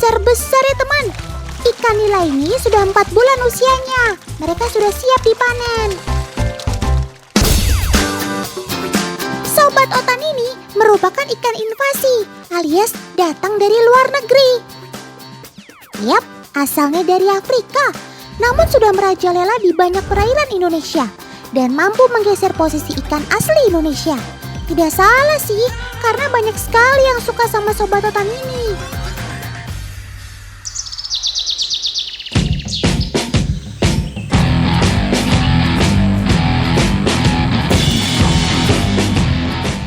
besar-besar ya teman. Ikan nila ini sudah 4 bulan usianya. Mereka sudah siap dipanen. Sobat Otan ini merupakan ikan invasi alias datang dari luar negeri. Yap, asalnya dari Afrika, namun sudah merajalela di banyak perairan Indonesia dan mampu menggeser posisi ikan asli Indonesia. Tidak salah sih, karena banyak sekali yang suka sama Sobat Otan ini.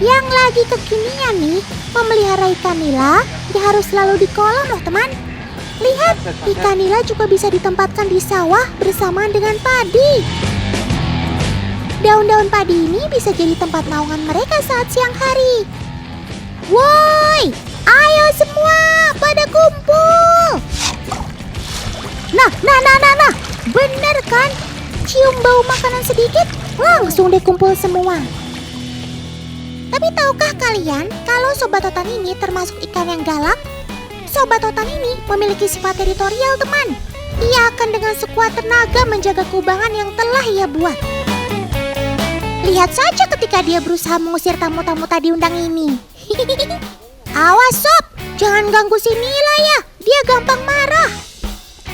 Yang lagi kekinian nih, memelihara ikan nila ya harus selalu di kolam loh teman. Lihat, ikan nila juga bisa ditempatkan di sawah bersamaan dengan padi. Daun-daun padi ini bisa jadi tempat naungan mereka saat siang hari. Woi, ayo semua pada kumpul. Nah, bener kan? Cium bau makanan sedikit, langsung deh kumpul semua. Tapi tahukah kalian kalau Sobat Otan ini termasuk ikan yang galak? Sobat Otan ini memiliki sifat teritorial teman. Ia akan dengan sekuat tenaga menjaga kubangan yang telah ia buat. Lihat saja ketika dia berusaha mengusir tamu-tamu tadi undang ini. Awas Sob, jangan ganggu si Nila ya, dia gampang marah.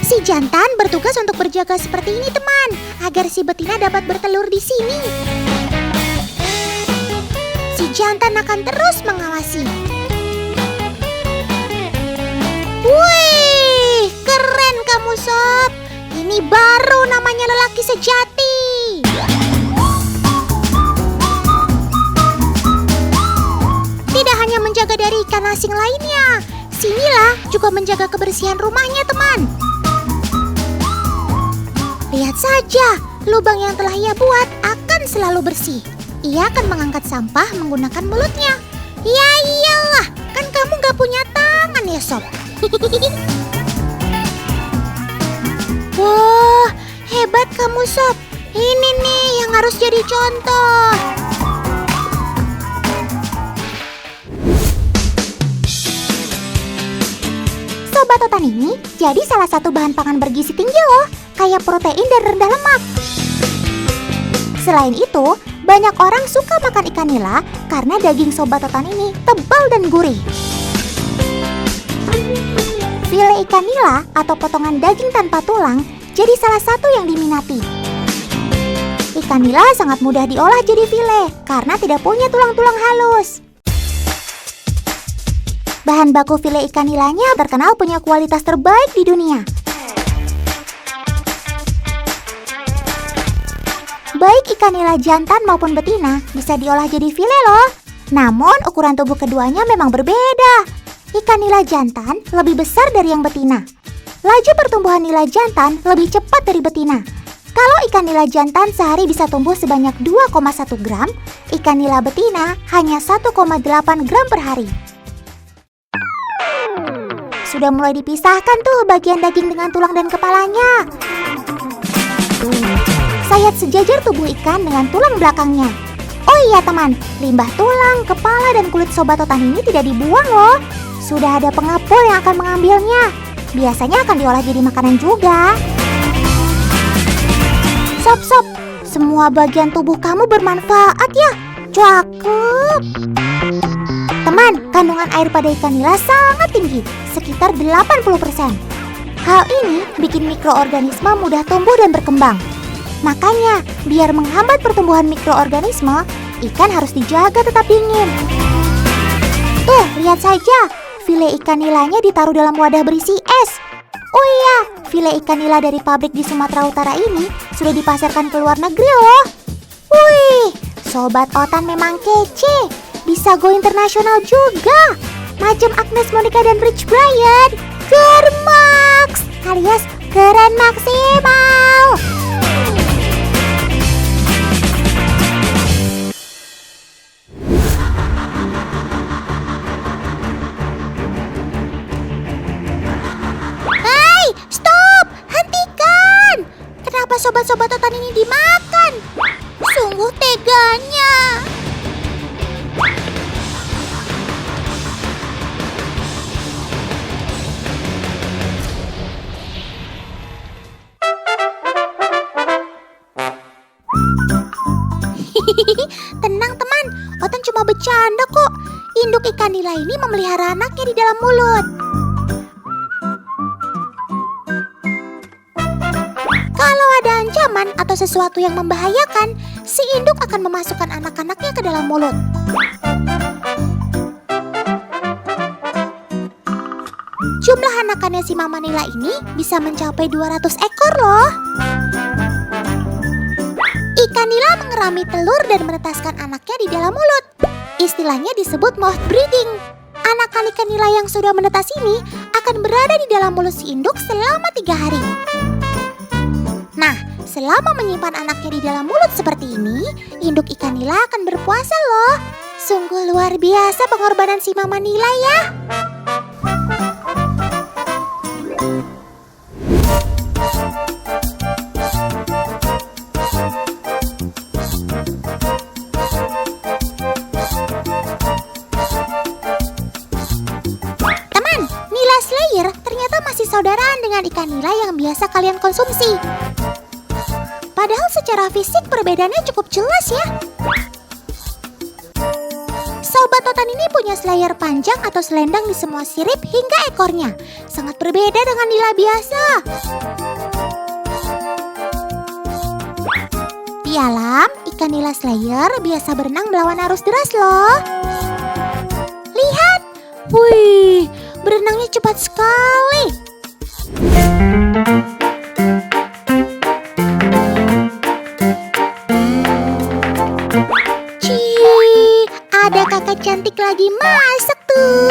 Si jantan bertugas untuk berjaga seperti ini teman, agar si betina dapat bertelur di sini. Si jantan akan terus mengawasi. Wih, keren kamu Sob. Ini baru namanya lelaki sejati. Tidak hanya menjaga dari ikan asing lainnya, si Nila juga menjaga kebersihan rumahnya teman. Lihat saja, lubang yang telah ia buat akan selalu bersih. Ia akan mengangkat sampah menggunakan mulutnya. Ya iyalah, kan kamu gak punya tangan ya Sob. Wah, hebat kamu Sob. Ini nih yang harus jadi contoh. Sobat Otan ini jadi salah satu bahan pangan bergizi tinggi loh, kayak protein dan rendah lemak. Selain itu, banyak orang suka makan ikan nila karena daging Sobat Otan ini tebal dan gurih. File ikan nila atau potongan daging tanpa tulang jadi salah satu yang diminati. Ikan nila sangat mudah diolah jadi file karena tidak punya tulang-tulang halus. Bahan baku file ikan nilanya terkenal punya kualitas terbaik di dunia. Baik ikan nila jantan maupun betina bisa diolah jadi file loh. Namun ukuran tubuh keduanya memang berbeda. Ikan nila jantan lebih besar dari yang betina. Laju pertumbuhan nila jantan lebih cepat dari betina. Kalau ikan nila jantan sehari bisa tumbuh sebanyak 2,1 gram, ikan nila betina hanya 1,8 gram per hari. Sudah mulai dipisahkan tuh bagian daging dengan tulang dan kepalanya. Sayat sejajar tubuh ikan dengan tulang belakangnya. Oh iya teman, limbah tulang, kepala, dan kulit Sobat Otan ini tidak dibuang loh. Sudah ada pengepul yang akan mengambilnya. Biasanya akan diolah jadi makanan juga. Sob, semua bagian tubuh kamu bermanfaat ya. Cakep. Teman, kandungan air pada ikan nila sangat tinggi, sekitar 80%. Hal ini bikin mikroorganisme mudah tumbuh dan berkembang. Makanya, biar menghambat pertumbuhan mikroorganisme, ikan harus dijaga tetap dingin. Tuh, lihat saja, file ikan nilanya ditaruh dalam wadah berisi es. Oh iya, file ikan nila dari pabrik di Sumatera Utara ini sudah dipasarkan ke luar negeri loh. Wih, Sobat Otan memang kece. Bisa go internasional juga. Macam Agnes Monica dan Rich Brian. Germax alias keren maksimal. Hei, stop! Hentikan! Kenapa sobat-sobat Otan ini dimakan? Sungguh teganya. Tenang teman, Otan cuma bercanda kok. Induk ikan nila ini memelihara anaknya di dalam mulut. Kalau ada ancaman atau sesuatu yang membahayakan, si induk akan memasukkan anak-anaknya ke dalam mulut. Jumlah anakannya si mama nila ini bisa mencapai 200 ekor loh. Ikan nila mengerami telur dan menetaskan anaknya di dalam mulut. Istilahnya disebut mouth breathing. Anakan ikan nila yang sudah menetas ini akan berada di dalam mulut si induk selama 3 hari. Nah, selama menyimpan anaknya di dalam mulut seperti ini, induk ikan nila akan berpuasa loh. Sungguh luar biasa pengorbanan si mama nila ya. Teman, nila slayer ternyata masih saudaraan dengan ikan nila yang biasa kalian konsumsi. Padahal secara fisik perbedaannya cukup jelas ya. Sobat Otan ini punya slayer panjang atau selendang di semua sirip hingga ekornya. Sangat berbeda dengan nila biasa. Di alam, ikan nila slayer biasa berenang melawan arus deras loh. Lihat, wih, berenangnya cepat sekali. Ada kakak cantik lagi masak tuh.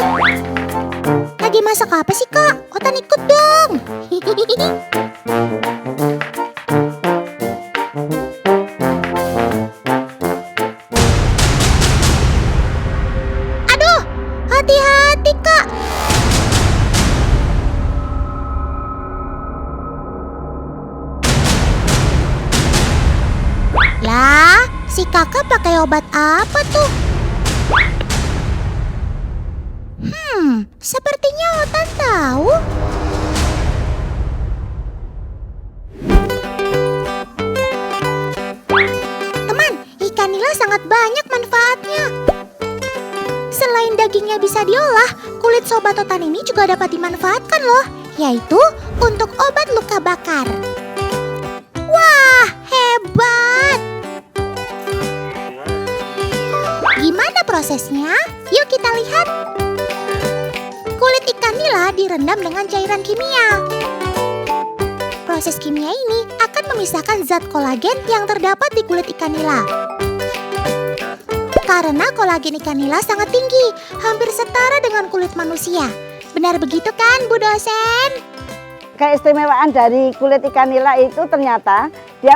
Lagi masak apa sih kak? Otan ikut dong. Aduh, hati-hati kak. Lah, si kakak pakai obat apa tuh? Sepertinya Otan tahu. Teman, ikan nila sangat banyak manfaatnya. Selain dagingnya bisa diolah, kulit sobat Otan ini juga dapat dimanfaatkan loh, yaitu untuk obat luka bakar. Wah, hebat! Gimana prosesnya? Yuk kita lihat. Kulit ikan nila direndam dengan cairan kimia. Proses kimia ini akan memisahkan zat kolagen yang terdapat di kulit ikan nila. Karena kolagen ikan nila sangat tinggi, hampir setara dengan kulit manusia. Benar begitu kan, Bu dosen? Keistimewaan dari kulit ikan nila itu ternyata dia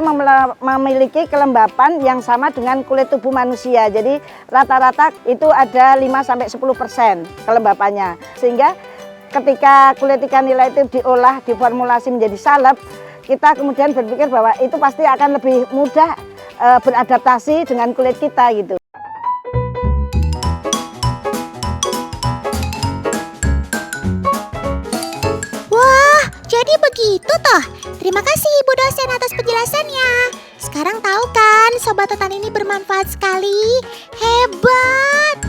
memiliki kelembapan yang sama dengan kulit tubuh manusia. Jadi rata-rata itu ada 5-10% kelembapannya. Sehingga ketika kulit ikan nila itu diolah, diformulasi menjadi salep, kita kemudian berpikir bahwa itu pasti akan lebih mudah beradaptasi dengan kulit kita gitu. Jadi begitu toh. Terima kasih Ibu dosen atas penjelasannya. Sekarang tahu kan Sobat Otan ini bermanfaat sekali. Hebat.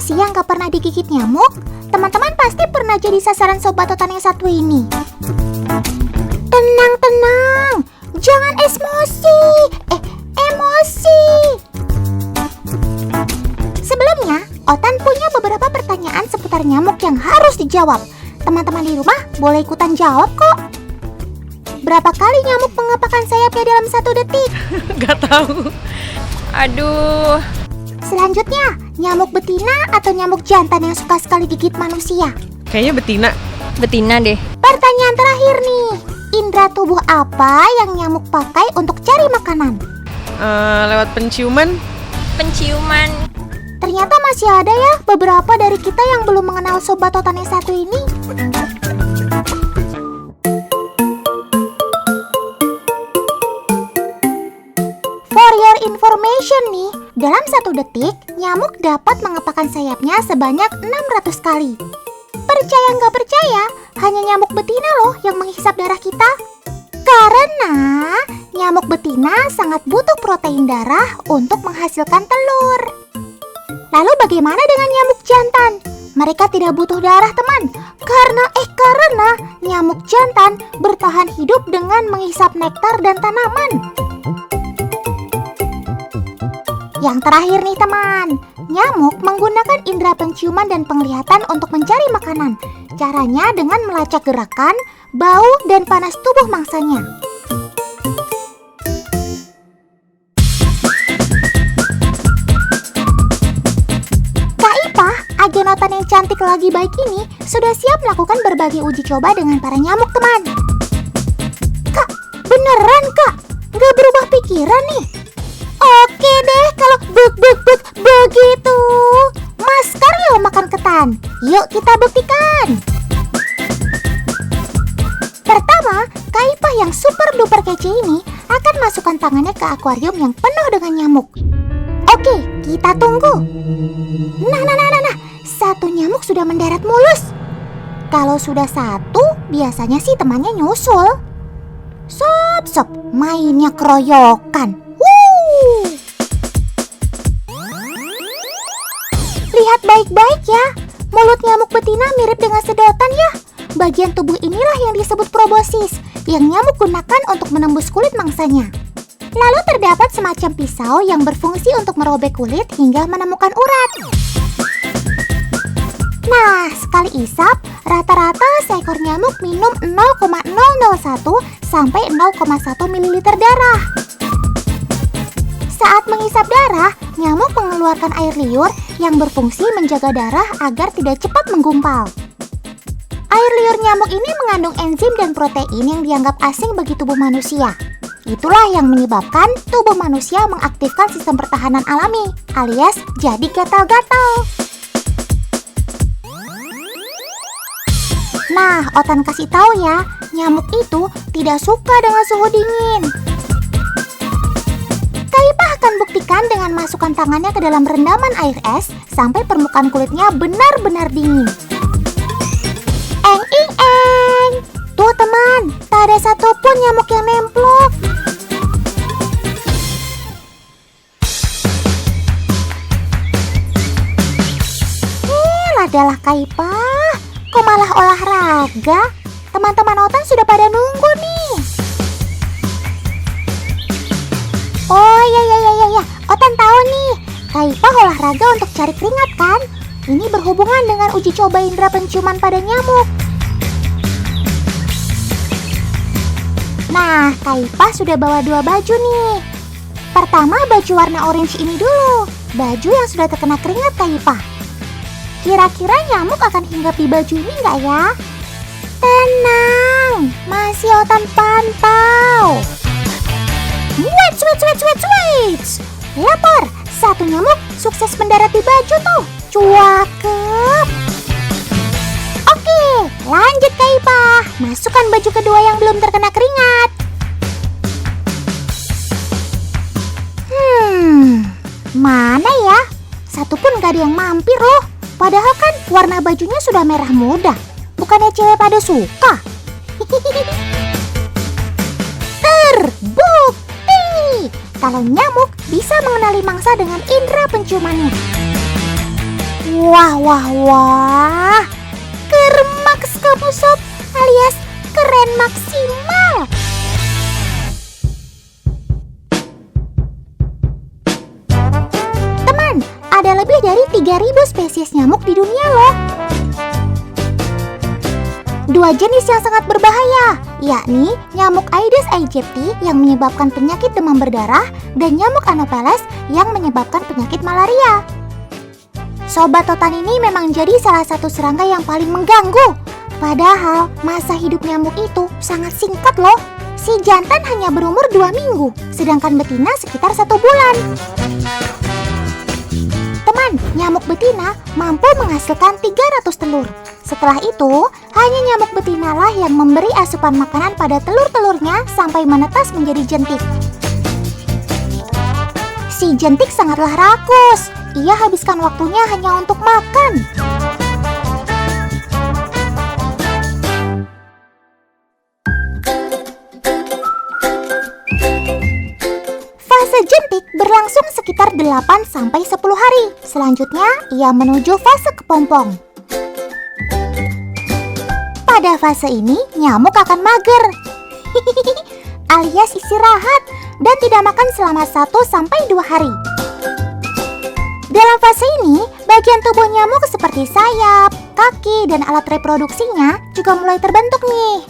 Sih yang gak pernah digigit nyamuk? Teman-teman pasti pernah jadi sasaran Sobat Otan yang satu ini. Tenang, jangan emosi. Sebelumnya, Otan punya beberapa pertanyaan seputar nyamuk yang harus dijawab. Teman-teman di rumah boleh ikutan jawab kok. Berapa kali nyamuk mengepakkan sayapnya dalam 1 detik? Gak tahu. Aduh. Selanjutnya, Nyamuk betina atau nyamuk jantan yang suka sekali gigit manusia? Kayaknya betina. Betina deh. Pertanyaan terakhir nih, indera tubuh apa yang nyamuk pakai untuk cari makanan? Lewat penciuman. Penciuman. Ternyata masih ada ya beberapa dari kita yang belum mengenal sobat Totan yang satu ini. For your information nih, dalam 1 detik, nyamuk dapat mengepakkan sayapnya sebanyak 600 kali. Percaya nggak percaya, hanya nyamuk betina loh yang menghisap darah kita. Karena nyamuk betina sangat butuh protein darah untuk menghasilkan telur. Lalu bagaimana dengan nyamuk jantan? Mereka tidak butuh darah, teman. Karena nyamuk jantan bertahan hidup dengan menghisap nektar dan tanaman. Yang terakhir nih teman, nyamuk menggunakan indera penciuman dan penglihatan untuk mencari makanan. Caranya dengan melacak gerakan, bau, dan panas tubuh mangsanya. Kak Ipah, agen Otan yang cantik lagi baik ini, sudah siap melakukan berbagai uji coba dengan para nyamuk teman. Kak, beneran Kak? Gak berubah pikiran nih? Oke deh kalau begitu. Maskar yuk makan ketan. Yuk kita buktikan. Pertama, Kak Ipah yang super duper kece ini akan masukkan tangannya ke akuarium yang penuh dengan nyamuk. Oke, kita tunggu. Nah, satu nyamuk sudah mendarat mulus. Kalau sudah satu, biasanya sih temannya nyusul. Sob, mainnya keroyokan. Lihat baik-baik ya, mulut nyamuk betina mirip dengan sedotan ya. Bagian tubuh inilah yang disebut proboscis, yang nyamuk gunakan untuk menembus kulit mangsanya. Lalu terdapat semacam pisau yang berfungsi untuk merobek kulit hingga menemukan urat. Nah, sekali isap, rata-rata seekor nyamuk minum 0,001 sampai 0,1 ml darah. Saat menghisap darah, nyamuk mengeluarkan air liur yang berfungsi menjaga darah agar tidak cepat menggumpal. Air liur nyamuk ini mengandung enzim dan protein yang dianggap asing bagi tubuh manusia. Itulah yang menyebabkan tubuh manusia mengaktifkan sistem pertahanan alami, alias jadi gatal-gatal. Nah, Otan kasih tahu ya, nyamuk itu tidak suka dengan suhu dingin. Kak Ipah akan buktikan dengan masukkan tangannya ke dalam rendaman air es sampai permukaan kulitnya benar-benar dingin. Eng. Tuh teman, tak ada satupun nyamuk yang nemplok. Adalah Kak Ipah, kok malah olahraga? Teman-teman Otan sudah pada nunggu nih. Oh ya, Otan tahu nih, Kak Ipah olahraga untuk cari keringat kan? Ini berhubungan dengan uji coba indera penciuman pada nyamuk. Nah, Kak Ipah sudah bawa 2 baju nih. Pertama baju warna orange ini dulu, baju yang sudah terkena keringat Kak Ipah. Kira-kira nyamuk akan hinggap di baju ini nggak ya? Tenang, masih Otan pantau. Wait. Lapor, satu nyamuk sukses mendarat di baju tuh. Cakep. Oke, lanjut Kak Ipah. Masukkan baju kedua yang belum terkena keringat. Mana ya? Satu pun gak ada yang mampir loh. Padahal kan warna bajunya sudah merah muda. Bukannya cewek pada suka? Terbukti kalau nyamuk bisa mengenali mangsa dengan indera penciumannya. Wah. Kermaks kamu sob, alias keren maksimal. Teman, ada lebih dari 3.000 spesies nyamuk di dunia loh. 2 jenis yang sangat berbahaya, yakni nyamuk Aedes aegypti yang menyebabkan penyakit demam berdarah dan nyamuk Anopheles yang menyebabkan penyakit malaria. Sobat Totan ini memang jadi salah satu serangga yang paling mengganggu. Padahal masa hidup nyamuk itu sangat singkat loh. Si jantan hanya berumur 2 minggu, sedangkan betina sekitar 1 bulan. Teman, nyamuk betina mampu menghasilkan 300 telur. Setelah itu, hanya nyamuk betina lah yang memberi asupan makanan pada telur-telurnya sampai menetas menjadi jentik. Si jentik sangatlah rakus. Ia habiskan waktunya hanya untuk makan. Fase jentik berlangsung sekitar 8-10 hari. Selanjutnya, ia menuju fase kepompong. Pada fase ini, nyamuk akan mager alias istirahat dan tidak makan selama 1-2 hari. Dalam fase ini, bagian tubuh nyamuk seperti sayap, kaki, dan alat reproduksinya juga mulai terbentuk nih.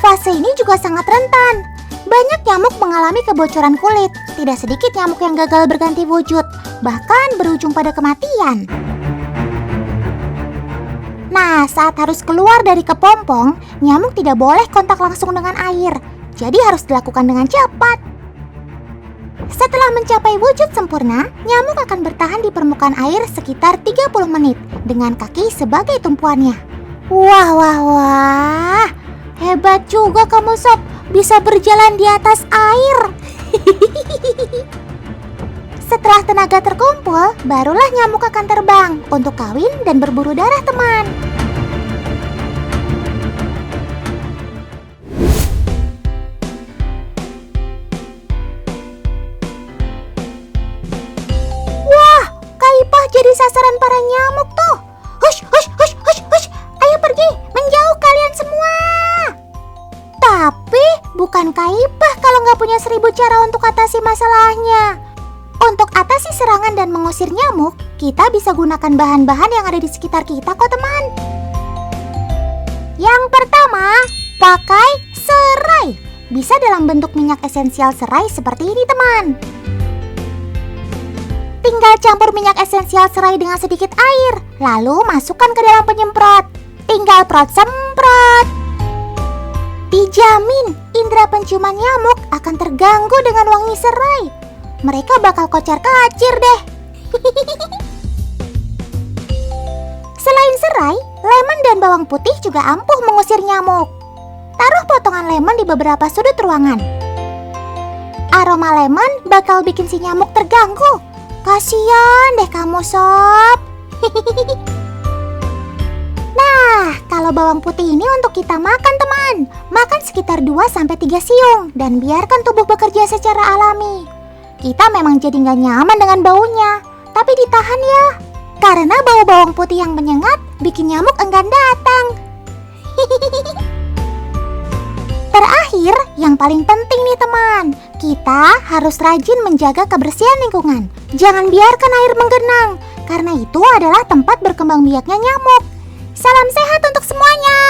Fase ini juga sangat rentan. Banyak nyamuk mengalami kebocoran kulit. Tidak sedikit nyamuk yang gagal berganti wujud, bahkan berujung pada kematian. Nah, saat harus keluar dari kepompong, nyamuk tidak boleh kontak langsung dengan air. Jadi harus dilakukan dengan cepat. Setelah mencapai wujud sempurna, nyamuk akan bertahan di permukaan air sekitar 30 menit dengan kaki sebagai tumpuannya. Wah, hebat juga kamu Sob, bisa berjalan di atas air. Setelah tenaga terkumpul, barulah nyamuk akan terbang untuk kawin dan berburu darah teman. Jadi sasaran para nyamuk tuh. Hush, hush, hush, hush, hush. Ayo pergi, menjauh kalian semua. Tapi bukan Kaipah kalau nggak punya 1000 cara untuk atasi masalahnya. Untuk atasi serangan dan mengusir nyamuk, kita bisa gunakan bahan-bahan yang ada di sekitar kita kok teman. Yang pertama, pakai serai. Bisa dalam bentuk minyak esensial serai seperti ini teman. Tinggal campur minyak esensial serai dengan sedikit air, lalu masukkan ke dalam penyemprot. Tinggal semprot. Dijamin, indera penciuman nyamuk akan terganggu dengan wangi serai. Mereka bakal kocar-kacir deh. Selain serai, lemon dan bawang putih juga ampuh mengusir nyamuk. Taruh potongan lemon di beberapa sudut ruangan. Aroma lemon bakal bikin si nyamuk terganggu. Kasian deh kamu Sob. Nah, kalau bawang putih ini untuk kita makan teman. Makan sekitar 2-3 siung dan biarkan tubuh bekerja secara alami. Kita memang jadi nggak nyaman dengan baunya, tapi ditahan ya. Karena bau bawang putih yang menyengat bikin nyamuk enggan datang. Terakhir, yang paling penting nih teman, kita harus rajin menjaga kebersihan lingkungan. Jangan biarkan air menggenang, karena itu adalah tempat berkembang biaknya nyamuk. Salam sehat untuk semuanya.